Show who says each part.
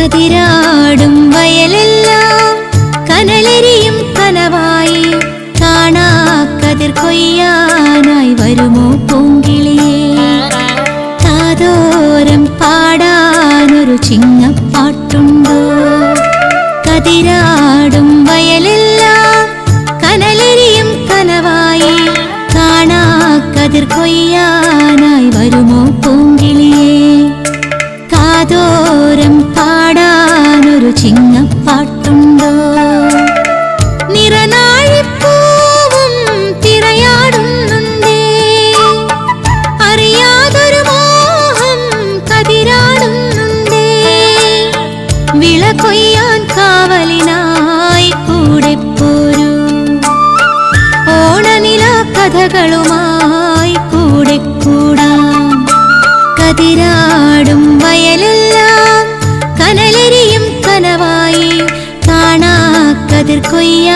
Speaker 1: കതിരാടും വയലെല്ലാം കനലെരിയും കനവായി കാണാ കതിർ കൊയ്യാനായി വരുമോ പൂങ്കിളിയേ കാതോരം പാടാനൊരു ചിങ്ങപ്പാട്ടുണ്ടോ കതിരാടും വയലെല്ലാം കനലെരിയും കനവായി കാണാ കതിർ കൊയ്യാനായി വരുമോ പൂങ്കിളിയേ കാതോരം പാടാനൊരു ചിങ്ങപ്പാട്ടുണ്ടോ നിറനാഴിപ്പൂവും തിരയാടുന്നുണ്ടേ അറിയാതൊരു മോഹം കതിരാടുന്നുണ്ടേ വിള കൊയ്യാൻ കാവലിനായി കൂടെ പോരൂ ഓണനില കഥകളുമായി കൂടെ കൂടാം കതിരാടും വയലെല്ലാം കനലെരിയും കനവായി കാണാ കതിർ കൊയ്യ